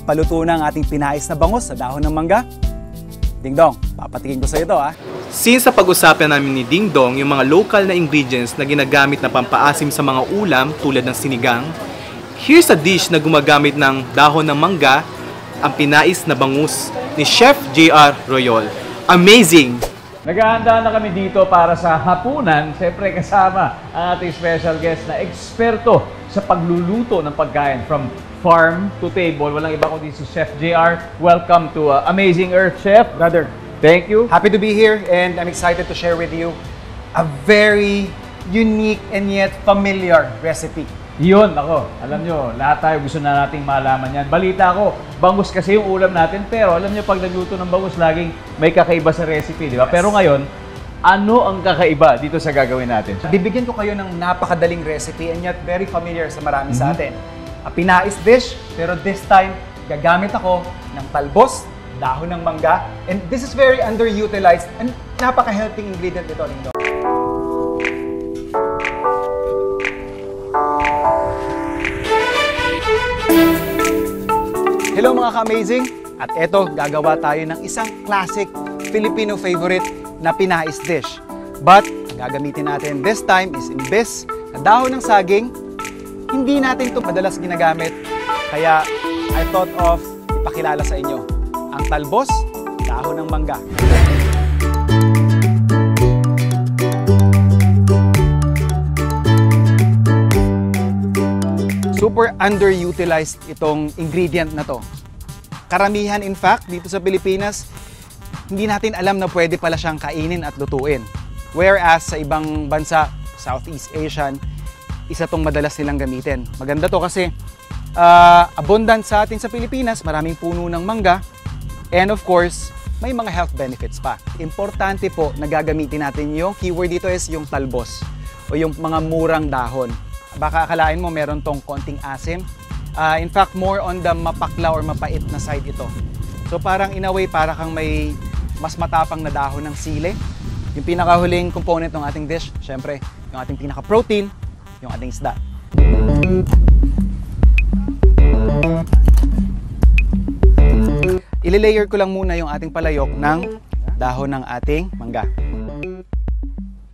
paluto na ang ating pinais na bangus sa dahon ng mangga. Ding Dong, papatikin ko sa ito ha. Since sa pag-usapan namin ni Ding Dong yung mga local na ingredients na ginagamit na pampaasim sa mga ulam tulad ng sinigang, here's a dish na gumagamit ng dahon ng mangga, ang pinais na bangus ni Chef J.R. Royol. Amazing! Naghahanda na kami dito para sa hapunan. Siyempre kasama ang ating special guest na eksperto sa pagluluto ng pagkain from farm to table. Walang iba kundi si Chef JR. Welcome to Amazing Earth, Chef. Brother, Thank you. happy to be here and I'm excited to share with you a very unique and yet familiar recipe. Yun, ako. Alam nyo, lahat tayo gusto na nating malaman yan. Balita ko, bangus kasi yung ulam natin. Pero alam nyo, pag nagluto ng bangus, laging may kakaiba sa recipe, di ba? Pero ngayon, ano ang kakaiba dito sa gagawin natin? Bibigyan ko kayo ng napakadaling recipe and yet very familiar sa marami sa atin. A pinais dish, pero this time, gagamit ako ng talbos, dahon ng mangga, and this is very underutilized and napaka-healthy ingredient nito, Ding Dong. Hello mga ka-amazing! At eto, gagawa tayo ng isang classic Filipino favorite na pinais dish. But, ang gagamitin natin this time is imbes na dahon ng saging, hindi natin ito madalas ginagamit. Kaya, I thought of ipakilala sa inyo ang talbos, dahon ng mangga. Super underutilized itong ingredient na to. Karamihan in fact dito sa Pilipinas, hindi natin alam na pwede pala siyang kainin at lutuin. Whereas sa ibang bansa, Southeast Asian, isa tong madalas nilang gamitin. Maganda to kasi abundant sa atin sa Pilipinas, maraming puno ng mangga, and of course, may mga health benefits pa. Importante po na gagamitin natin yung keyword dito is yung talbos o yung mga murang dahon. Baka akalain mo meron tong konting asim. In fact, more on the mapakla or mapait na side ito. So parang in a way, para kang may mas matapang na dahon ng sili. Yung pinakahuling component ng ating dish, syempre, yung ating pinaka-protein, yung ating isda. Ililayer ko lang muna yung ating palayok ng dahon ng ating mangga.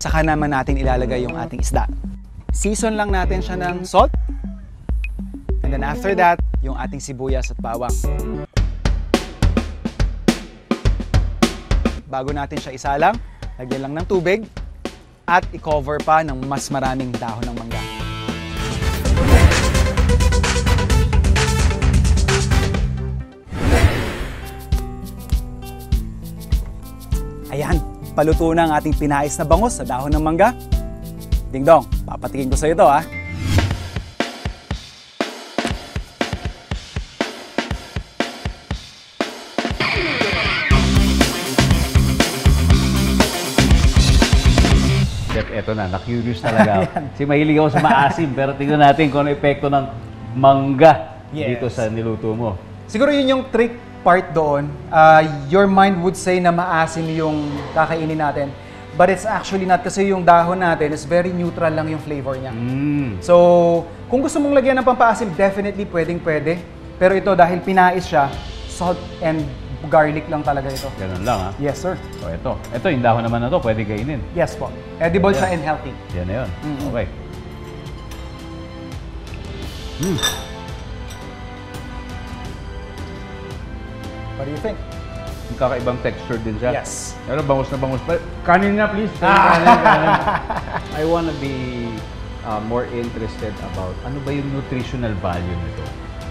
Saka naman natin ilalagay yung ating isda. Season lang natin siya ng salt. And then after that, yung ating sibuyas at bawang. Bago natin siya isalang, lagyan lang ng tubig at i-cover pa ng mas maraming dahon ng mangga. Ayan, paluto na ang ating pinais na bangus sa dahon ng mangga. Ding Dong, papatikin ko sa ito ha. Eto na, na-curious talaga ako. Kasi mahilig ako sa maasim, pero tingnan natin kung ano epekto ng mangga dito sa niluto mo. Siguro yun yung trick part doon. Your mind would say na maasim yung kakainin natin. But it's actually not kasi yung dahon natin is very neutral lang yung flavor niya. So, kung gusto mong lagyan ng pampaasim, definitely pwedeng-pwede. Pero ito, dahil pinais siya, salt and garlic lang talaga ito. Ganun lang ha? Yes, sir. So ito yung dahon naman na to, pwede kainin. Yes po. Edible siya and healthy. Yan na yun. Okay. What do you think? Yung kakaibang texture din siya. Yes. Pero bangus na bangus. Kanin na please. Kanin. I wanna be more interested about ano ba yung nutritional value nito.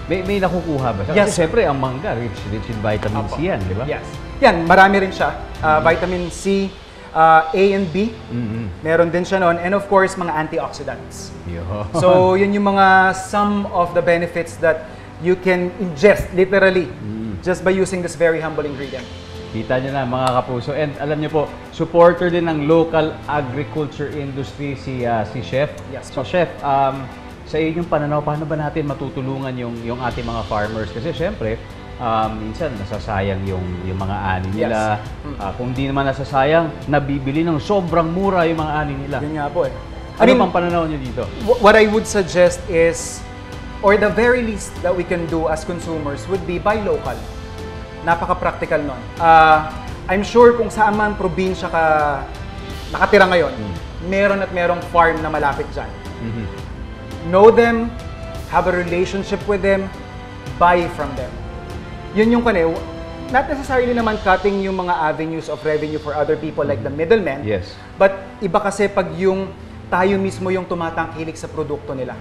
May nakukuha ba? Yes. Kasi siyempre ang mangga, rich in vitamin C yan, di ba? Yes. Yan, marami rin siya. Vitamin C, A and B. Meron din siya noon. And of course, mga antioxidants. Yun. So, yun yung mga some of the benefits that you can ingest literally just by using this very humble ingredient. Kita nyo na mga kapuso. And alam nyo po, supporter din ng local agriculture industry si Chef. Yes. So Chef, sa inyong pananaw, paano ba natin matutulungan yung ating mga farmers? Kasi syempre, minsan nasasayang yung mga ani nila. Yes. Kung di naman nasasayang, nabibili ng sobrang mura yung mga ani nila. Yun nga po eh. Ano pang pananaw nyo dito? What I would suggest is or the very least that we can do as consumers would be buy local. Napaka-practical nun. I'm sure kung saan man probinsya ka nakatira ngayon, meron at merong farm na malapit dyan. Know them, have a relationship with them, buy from them. Yun yung not necessarily naman cutting yung mga avenues of revenue for other people like the middlemen. Yes. But iba kasi pag yung tayo mismo yung tumatangkilik sa produkto nila.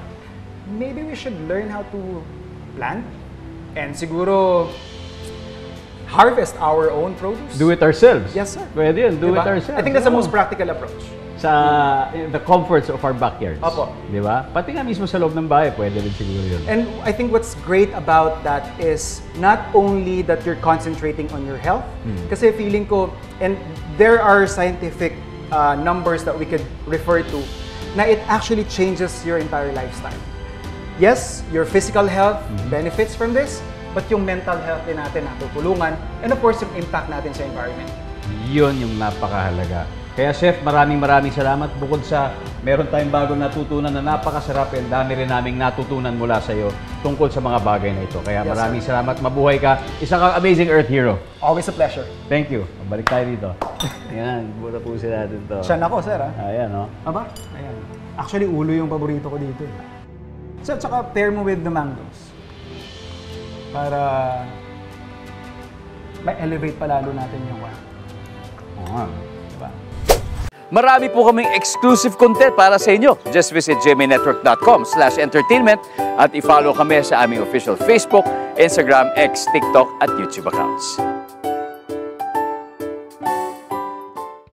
Maybe we should learn how to plant and siguro harvest our own produce. Do it ourselves. Yes, sir. Pwede yun, do Diba? it ourselves. I think that's the most practical approach. Sa the comforts of our backyards. Opo. Di ba? Pati nga mismo sa loob ng bahay, pwede rin siguro yun. And I think what's great about that is not only that you're concentrating on your health, kasi feeling ko, and there are scientific numbers that we could refer to, na it actually changes your entire lifestyle. Yes, your physical health benefits from this, but yung mental health din natin natutulungan, and of course, yung impact natin sa environment. Yun yung napakahalaga. Kaya Chef, maraming salamat. Bukod sa meron tayong bagong natutunan na napakasarap, and dami rin naming natutunan mula sa iyo tungkol sa mga bagay na ito. Kaya Yes, maraming sir. salamat. Mabuhay ka. Isa kang amazing Earth hero. Always a pleasure. Thank you. Balik tayo dito. Ayan, muna po sila natin to. Siya na ko, sir. Ayan, no? Aba? Ayan. Actually, ulo yung paborito ko dito. So, tsaka pair mo with the mangoes. Para ma-elevate pa lalo natin yung diba? Marami po kaming exclusive content para sa inyo. Just visit gmanetwork.com/entertainment at i-follow kami sa aming official Facebook, Instagram, X, TikTok at YouTube accounts.